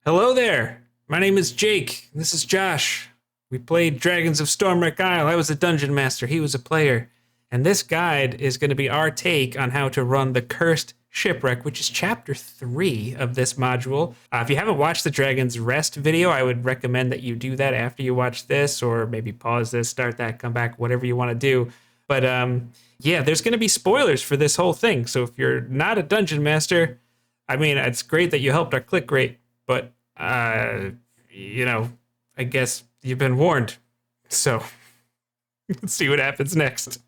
Hello there. My name is Jake. This is Josh. We played Dragons of Stormwreck Isle. I was a dungeon master. He was a player. And this guide is going to be our take on how to run the cursed shipwreck, which is chapter 3 of this module. If you haven't watched the Dragon's Rest video, I would recommend that you do that after you watch this, or maybe pause this, start that, come back, whatever you want to do. But yeah, there's going to be spoilers for this whole thing. So if you're not a dungeon master, I mean, it's great that you helped our click rate, but I guess you've been warned. So let's see what happens next.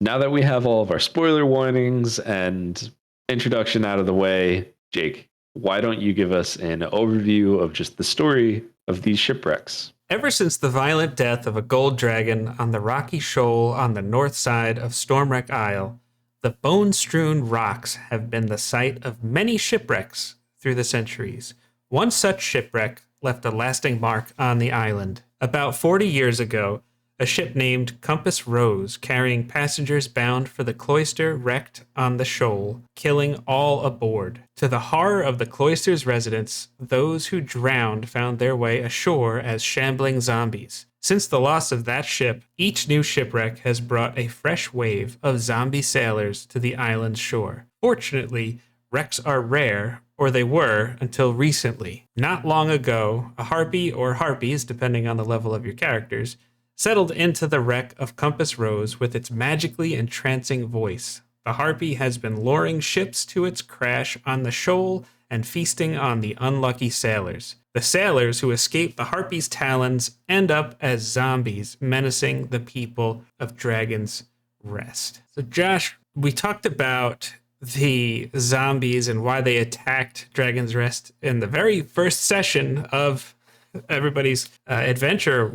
Now that we have all of our spoiler warnings and introduction out of the way, Jake, why don't you give us an overview of just the story of these shipwrecks? Ever since the violent death of a gold dragon on the rocky shoal on the north side of Stormwreck Isle, the bone-strewn rocks have been the site of many shipwrecks through the centuries. One such shipwreck left a lasting mark on the island. About 40 years ago, a ship named Compass Rose, carrying passengers bound for the cloister, wrecked on the shoal, killing all aboard. To the horror of the cloister's residents, those who drowned found their way ashore as shambling zombies. Since the loss of that ship, each new shipwreck has brought a fresh wave of zombie sailors to the island's shore. Fortunately, wrecks are rare, or they were until recently. Not long ago, a harpy or harpies, depending on the level of your characters, settled into the wreck of Compass Rose with its magically entrancing voice. The harpy has been luring ships to its crash on the shoal and feasting on the unlucky sailors. The sailors who escape the harpy's talons end up as zombies, menacing the people of Dragon's Rest. So Josh, we talked about the zombies and why they attacked Dragon's Rest in the very first session of everybody's adventure.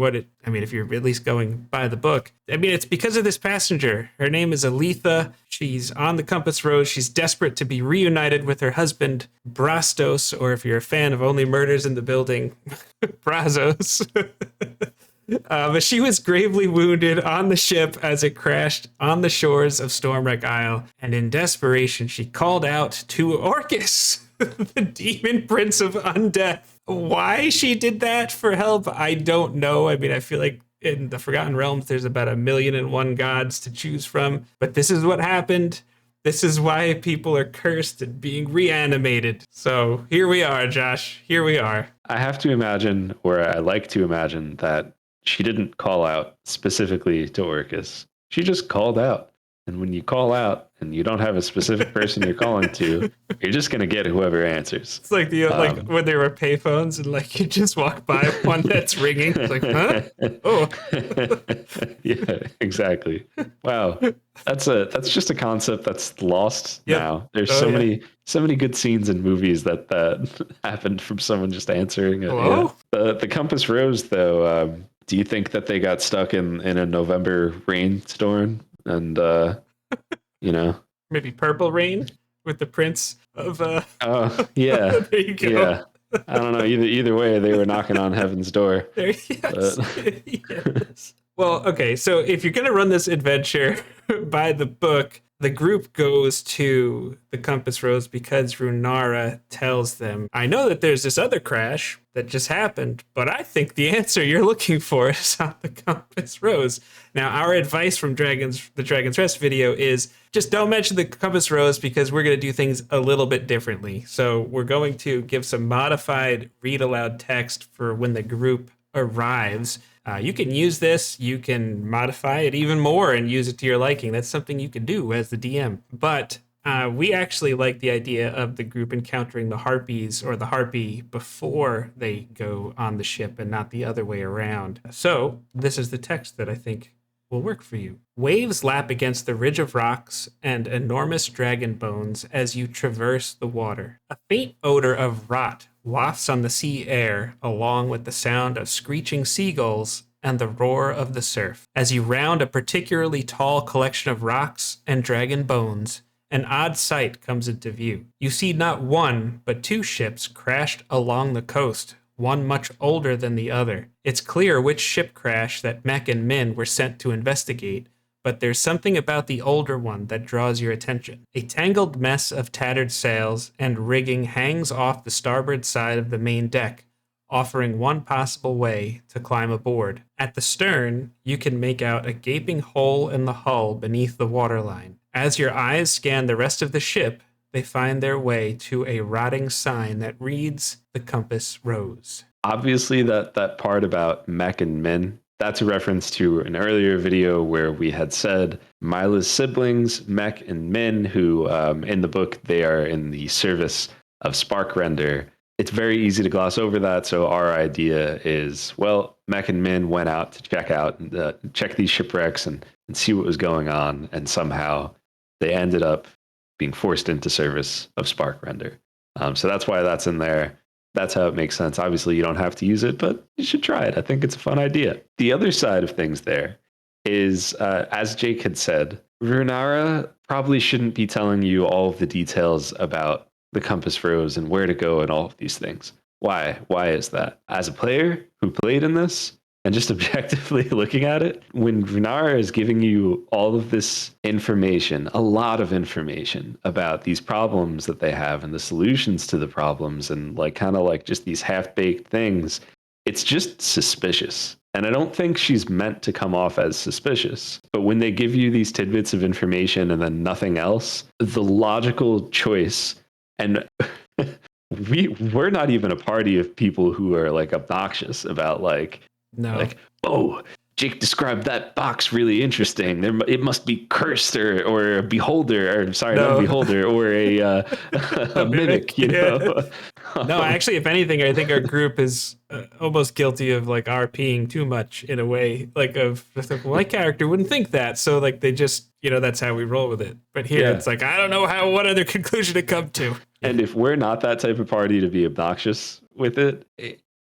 If you're at least going by the book, it's because of this passenger. Her name is Aletha. She's on the Compass Rose. She's desperate to be reunited with her husband, Brastos, or if you're a fan of Only Murders in the Building, Brazos. But she was gravely wounded on the ship as it crashed on the shores of Stormwreck Isle, and in desperation, she called out to Orcus, the demon prince of Undead. Why she did that for help, I don't know. I feel like in the Forgotten Realms, there's about 1,000,001 gods to choose from. But this is what happened. This is why people are cursed and being reanimated. So here we are, Josh. Here we are. I have to imagine, or I like to imagine, that she didn't call out specifically to Orcus. She just called out. And when you call out and you don't have a specific person you're calling to, you're just going to get whoever answers. It's like like when there were payphones and like you just walk by one that's ringing. It's like, huh? Oh. Yeah, exactly. Wow. That's just a concept that's lost now. There's so many good scenes in movies that happened from someone just answering it. Hello? Yeah. The Compass Rose, though, do you think that they got stuck in a November rainstorm? And maybe Purple Rain with the prince of oh yeah. There you go. Yeah. I don't know. Either way, they were knocking on heaven's door. Yes. Yes. Well, okay, so if you're gonna run this adventure by the book, the group goes to the Compass Rose because Runara tells them, I know that there's this other crash that just happened, but I think the answer you're looking for is on the Compass Rose. Now, our advice from the Dragon's Rest video is just don't mention the Compass Rose because we're going to do things a little bit differently. So we're going to give some modified read aloud text for when the group arrives. You can use this, you can modify it even more and use it to your liking. That's something you can do as the DM. But we actually like the idea of the group encountering the harpies or the harpy before they go on the ship and not the other way around. So this is the text that I think will work for you. Waves lap against the ridge of rocks and enormous dragon bones as you traverse the water. A faint odor of rot wafts on the sea air, along with the sound of screeching seagulls and the roar of the surf. As you round a particularly tall collection of rocks and dragon bones, an odd sight comes into view. You see not one, but two ships crashed along the coast, one much older than the other. It's clear which ship crash that Mech and Min were sent to investigate, but there's something about the older one that draws your attention. A tangled mess of tattered sails and rigging hangs off the starboard side of the main deck, offering one possible way to climb aboard. At the stern, you can make out a gaping hole in the hull beneath the waterline. As your eyes scan the rest of the ship, they find their way to a rotting sign that reads, "The Compass Rose." Obviously, that part about Mech and Min, that's a reference to an earlier video where we had said Mila's siblings, Mech and Min, who in the book, they are in the service of Sparkrender. It's very easy to gloss over that. So our idea is, well, Mech and Min went out to check these shipwrecks and see what was going on. And somehow they ended up being forced into service of Sparkrender. So that's why that's in there. That's how it makes sense. Obviously, you don't have to use it, but you should try it. I think it's a fun idea. The other side of things there is, as Jake had said, Runara probably shouldn't be telling you all of the details about the Compass Rose and where to go and all of these things. Why? Why is that? As a player who played in this and just objectively looking at it, when Runara is giving you all of this information, a lot of information about these problems that they have and the solutions to the problems and like kind of like just these half-baked things, it's just suspicious. And I don't think she's meant to come off as suspicious. But when they give you these tidbits of information and then nothing else, the logical choice, and we're not even a party of people who are like obnoxious about like, No. like, oh, Jake described that box really interesting. It must be cursed or a beholder, or sorry, not a beholder, or a mimic, you know? No, actually, if anything, I think our group is almost guilty of like RPing too much in a way, like of like, well, my character wouldn't think that. So like they just, that's how we roll with it. But here it's like, I don't know what other conclusion to come to. And if we're not that type of party to be obnoxious with it,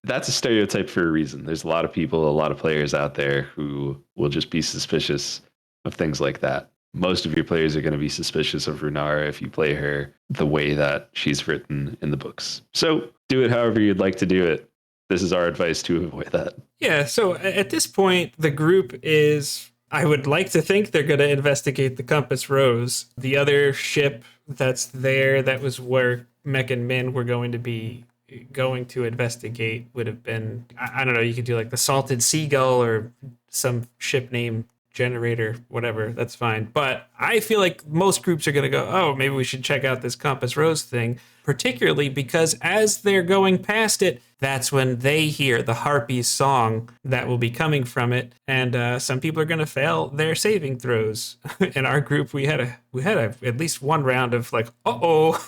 that's a stereotype for a reason. There's a lot of people, a lot of players out there who will just be suspicious of things like that. Most of your players are going to be suspicious of Runara if you play her the way that she's written in the books. So do it however you'd like to do it. This is our advice to avoid that. Yeah, so at this point, the group is, I would like to think they're going to investigate the Compass Rose. The other ship that's there, that was where Mech and Min were going to investigate, would have been, I don't know, you could do like the Salted Seagull or some ship name generator, whatever, that's fine. But I feel like most groups are going to go, oh, maybe we should check out this Compass Rose thing, particularly because as they're going past it, that's when they hear the Harpy's song that will be coming from it. And some people are going to fail their saving throws. In our group, we had at least one round of like, uh-oh,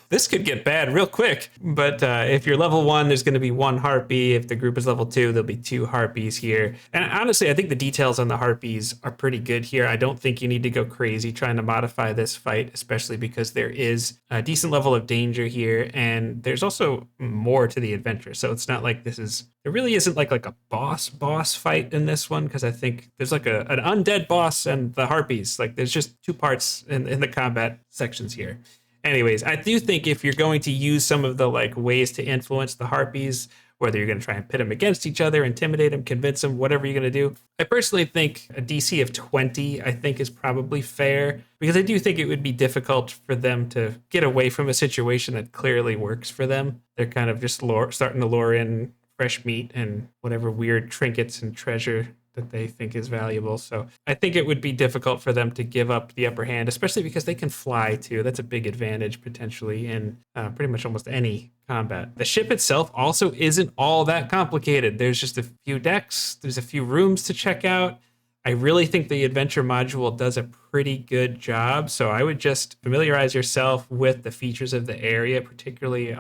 this could get bad real quick. But if you're level 1, there's going to be 1 Harpy. If the group is level 2, there'll be 2 Harpies here. And honestly, I think the details on the Harpies are pretty good here. I don't think you need to go crazy trying to modify this fight, especially because there is a decent level of danger here. And there's also more to the adventure. So it's not like there really isn't like a boss fight in this one, because I think there's like an undead boss and the Harpies. Like there's just 2 parts in the combat sections here. Anyways, I do think if you're going to use some of the like ways to influence the Harpies, whether you're going to try and pit them against each other, intimidate them, convince them, whatever you're going to do, I personally think a DC of 20, I think, is probably fair, because I do think it would be difficult for them to get away from a situation that clearly works for them. They're kind of just starting to lure in fresh meat and whatever weird trinkets and treasure that they think is valuable. So I think it would be difficult for them to give up the upper hand, especially because they can fly too. That's a big advantage potentially in pretty much almost any combat. The ship itself also isn't all that complicated. There's just a few decks. There's a few rooms to check out. I really think the adventure module does a pretty good job. So I would just familiarize yourself with the features of the area, particularly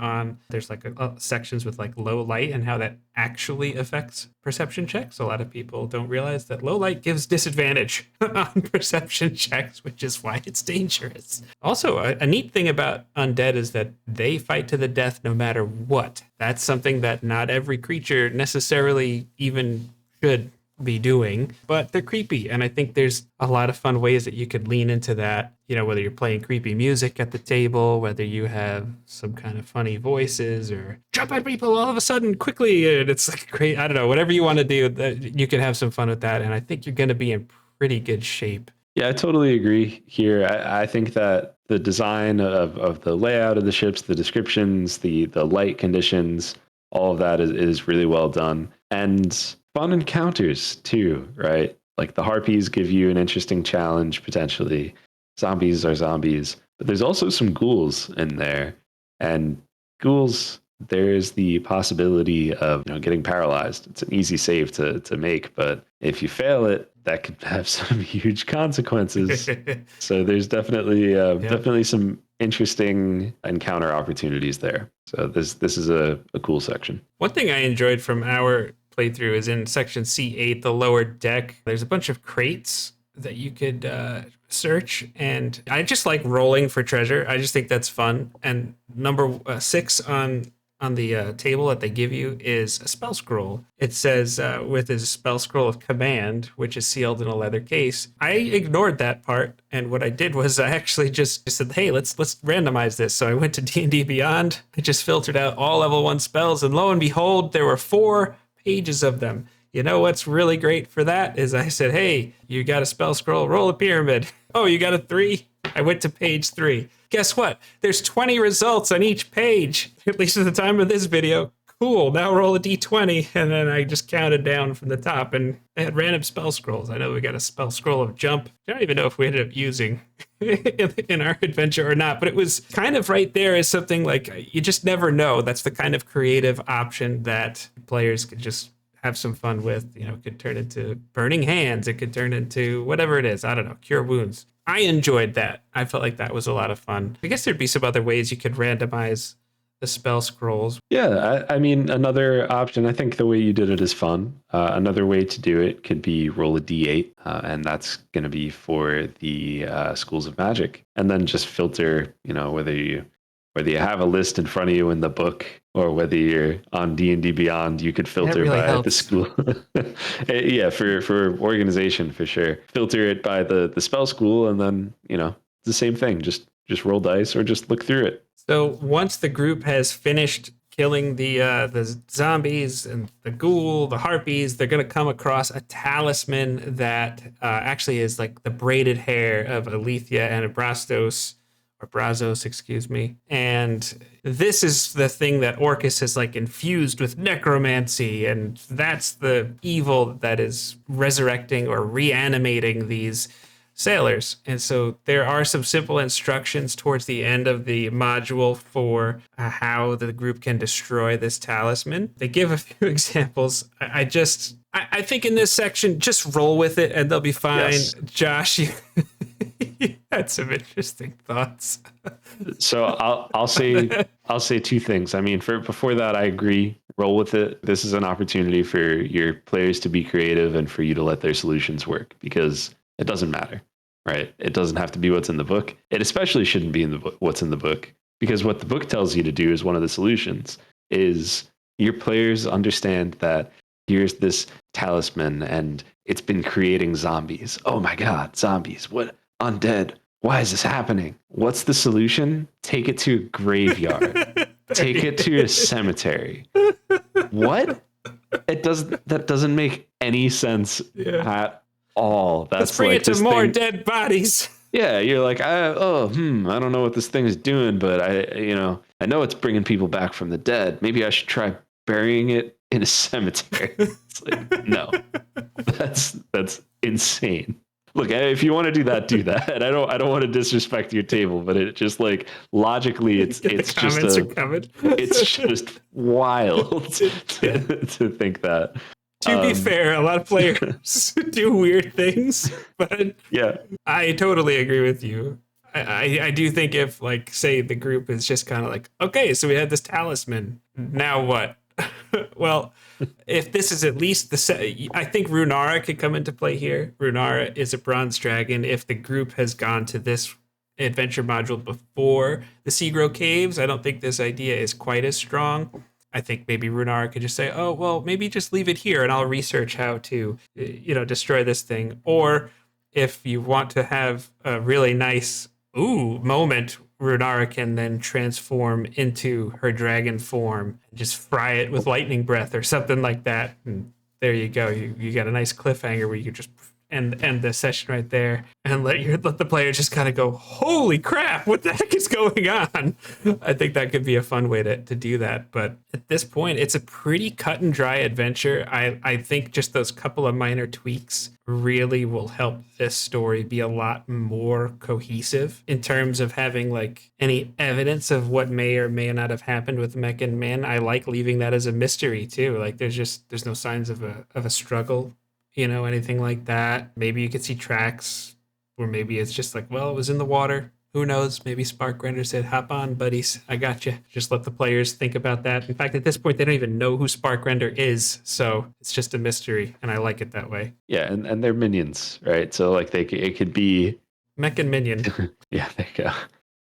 there's like sections with like low light and how that actually affects perception checks. A lot of people don't realize that low light gives disadvantage on perception checks, which is why it's dangerous. Also, a neat thing about undead is that they fight to the death no matter what. That's something that not every creature necessarily even should be doing, but they're creepy, and I think there's a lot of fun ways that you could lean into that, whether you're playing creepy music at the table, whether you have some kind of funny voices, or jump at people all of a sudden quickly, and it's like great, I don't know, whatever you want to do, you can have some fun with that, and I think you're going to be in pretty good shape. Yeah, I totally agree here. I think that the design of the layout of the ships, the descriptions, the light conditions, all of that is really well done. And fun encounters too, right? Like the harpies give you an interesting challenge potentially. Zombies are zombies, but there's also some ghouls in there. And ghouls, there's the possibility of getting paralyzed. It's an easy save to make, but if you fail it, that could have some huge consequences. So there's definitely Yep. definitely some interesting encounter opportunities there. So this is a cool section. One thing I enjoyed from our playthrough is in section C8, the lower deck. There's a bunch of crates that you could search, and I just like rolling for treasure. I just think that's fun. And number 6 on the table that they give you is a spell scroll. It says with a spell scroll of command, which is sealed in a leather case. I ignored that part, and what I did was I actually just said, "Hey, let's randomize this." So I went to D&D Beyond. I just filtered out all level 1 spells, and lo and behold, there were 4 pages of them. You know what's really great for that is I said, "Hey, you got a spell scroll, roll a pyramid." "Oh, you got a 3?" I went to page 3. Guess what? There's 20 results on each page, at least at the time of this video. Cool, now roll a d20. And then I just counted down from the top, and I had random spell scrolls. I know we got a spell scroll of jump. I don't even know if we ended up using in our adventure or not, but it was kind of right there as something like you just never know. That's the kind of creative option that players could just have some fun with. It could turn into burning hands. It could turn into whatever it is. I don't know, cure wounds. I enjoyed that. I felt like that was a lot of fun. I guess there'd be some other ways you could randomize the spell scrolls. Yeah, I mean, another option, I think the way you did it is fun. Another way to do it could be roll a d8, and that's going to be for the schools of magic. And then just filter, whether you have a list in front of you in the book or whether you're on D&D Beyond, you could filter really by helps. the school. Yeah, for organization for sure. Filter it by the spell school, and then it's the same thing. Just roll dice or just look through it. So once the group has finished killing the zombies and the ghoul, the harpies, they're gonna come across a talisman that actually is like the braided hair of Alethea and Brastos, or Brazos, excuse me. And this is the thing that Orcus has like infused with necromancy, and that's the evil that is resurrecting or reanimating these sailors. And so there are some simple instructions towards the end of the module for how the group can destroy this talisman. They give a few examples. I think in this section, just roll with it and they'll be fine. Yes. Josh, you had some interesting thoughts. So I'll say two things. I mean, before that, I agree. Roll with it. This is an opportunity for your players to be creative and for you to let their solutions work, because it doesn't matter, right? It doesn't have to be what's in the book. It especially shouldn't be in the book, what's in the book, because what the book tells you to do is one of the solutions. Is your players understand that here's this talisman and it's been creating zombies. Oh my God, zombies! What, undead? Why is this happening? What's the solution? Take it to a graveyard. Take it to a cemetery. What? That doesn't make any sense at all. That's Let's bring like it to this more thing, dead bodies. yeah, you're like, I don't know what this thing is doing, but I know it's bringing people back from the dead. Maybe I should try burying it in a cemetery. It's like, no, that's insane. Look, if you want to do that, do that. I don't want to disrespect your table, but it just like logically, it's just wild to think that. To be fair, a lot of players do weird things, but yeah, I totally agree with you. I do think if, like, say the group is just kind of like, okay, so we had this talisman, now what? Well, if this is at least I think Runara could come into play here. Runara is a bronze dragon. If the group has gone to this adventure module before the Seagrow Caves, I don't think this idea is quite as strong. I think maybe Runara could just say, oh, well, maybe just leave it here and I'll research how to, destroy this thing. Or if you want to have a really nice moment, Runara can then transform into her dragon form and just fry it with lightning breath or something like that. And there you go. You got a nice cliffhanger where you can just end the session right there and let the player just kind of go, holy crap, what the heck is going on? I think that could be a fun way to do that. But at this point, it's a pretty cut and dry adventure. I think just those couple of minor tweaks really will help this story be a lot more cohesive in terms of having like any evidence of what may or may not have happened with Mech and Min. I like leaving that as a mystery too. Like there's no signs of a struggle, anything like that. Maybe you could see tracks, or maybe it's just like, well, it was in the water. Who knows? Maybe Sparkgrinder said, hop on, buddies. I got you. Just let the players think about that. In fact, at this point, they don't even know who Sparkgrinder is. So it's just a mystery, and I like it that way. Yeah, and they're minions, right? So like it could be Mech and Minion. Yeah,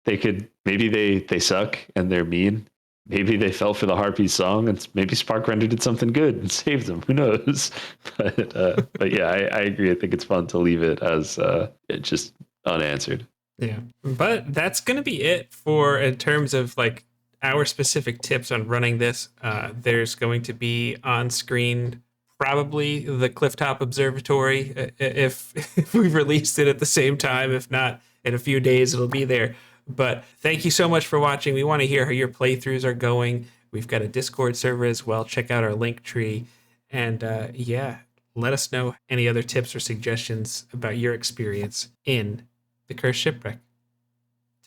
they could, maybe they suck and they're mean. Maybe they fell for the Harpy's song, and maybe Sparkgrinder did something good and saved them. Who knows? But yeah, I agree. I think it's fun to leave it as just unanswered. Yeah, but that's going to be it for in terms of like our specific tips on running this. There's going to be on screen probably the Clifftop Observatory if we released it at the same time. If not, in a few days it'll be there. But thank you so much for watching. We want to hear how your playthroughs are going. We've got a Discord server as well. Check out our link tree, and yeah, let us know any other tips or suggestions about your experience in the Cursed Shipwreck.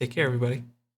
Take care, everybody.